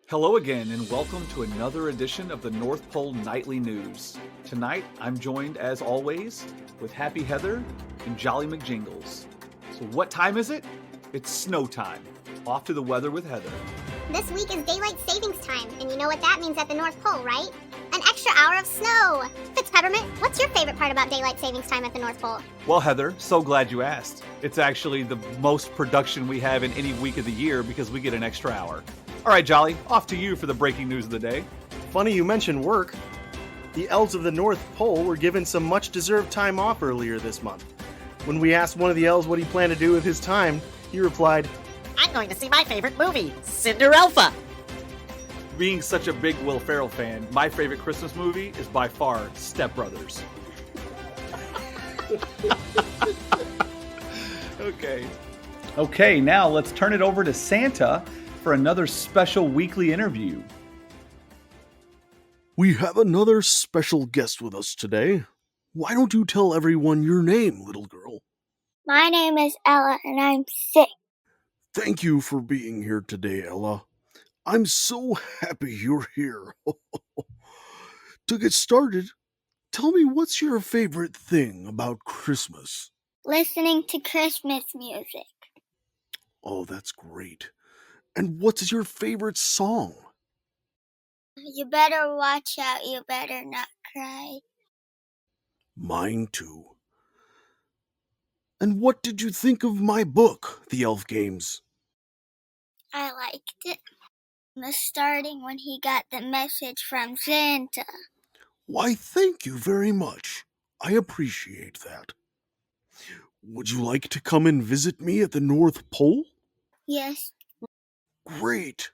Hello again, and welcome to another edition of the North Pole Nightly News. Tonight, I'm joined, as always, with Happy Heather and Jolly McJingles. So what time is it? It's snow time. Off to the weather with Heather. This week is daylight savings time, and you know what that means at the North Pole, right? An extra hour of snow! Fitzpeppermint, what's your favorite part about daylight savings time at the North Pole? Well, Heather, so glad you asked. It's actually the most production we have in any week of the year because we get an extra hour. All right, Jolly, off to you for the breaking news of the day. Funny you mention work. The Elves of the North Pole were given some much-deserved time off earlier this month. When we asked one of the elves what he planned to do with his time, he replied, I'm going to see my favorite movie, CinderElfa. Being such a big Will Ferrell fan, my favorite Christmas movie is by far Step Brothers. Okay, now let's turn it over to Santa for another special weekly interview. We have another special guest with us today. Why don't you tell everyone your name, little girl? My name is Ella, and I'm 6. Thank you for being here today, Ella. I'm so happy you're here. To get started, tell me what's your favorite thing about Christmas? Listening to Christmas music. Oh, that's great. And what's your favorite song? You better watch out, you better not cry. Mine too. And what did you think of my book, The Elf Games? I liked it. The starting when he got the message from Santa. Why, thank you very much. I appreciate that. Would you like to come and visit me at the North Pole? Yes. Great.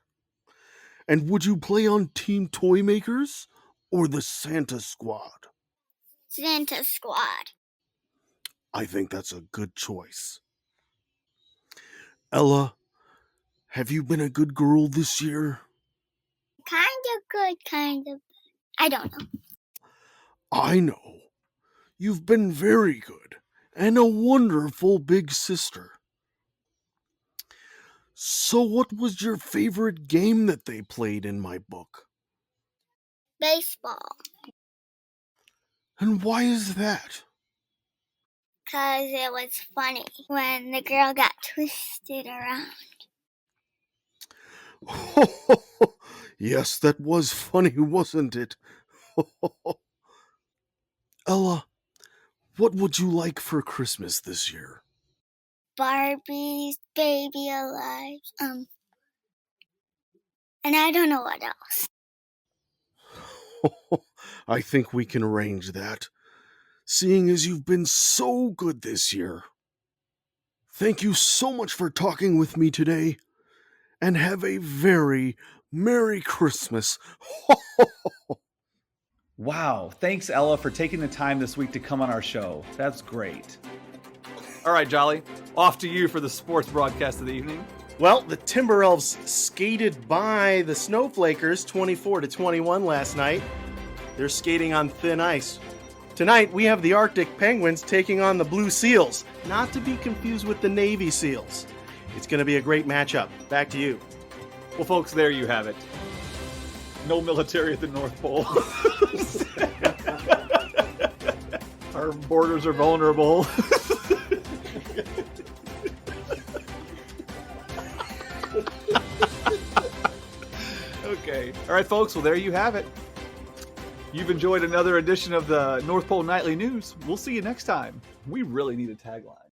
And would you play on Team Toy Makers or the Santa Squad? Santa Squad. I think that's a good choice. Ella, have you been a good girl this year? Kind of good, kind of. I don't know. I know. You've been very good and a wonderful big sister. So what was your favorite game that they played in my book? Baseball. And why is that? 'Cause it was funny when the girl got twisted around. Yes, that was funny, wasn't it? Ella, what would you like for Christmas this year? Barbies, Baby Alive, and I don't know what else. I think we can arrange that, seeing as you've been so good this year. Thank you so much for talking with me today, and have a very Merry Christmas. Wow, thanks Ella for taking the time this week to come on our show. That's great. All right, Jolly, off to you for the sports broadcast of the evening. well, the Timber Elves skated by the Snowflakers 24-21 last night. They're skating on thin ice. Tonight, we have the Arctic Penguins taking on the Blue Seals, not to be confused with the Navy Seals. It's going to be a great matchup. Back to you. Well, folks, there you have it. No military at the North Pole. Our borders are vulnerable. Okay. All right, folks. Well, there you have it. You've enjoyed another edition of the North Pole Nightly News. We'll see you next time. We really need a tagline.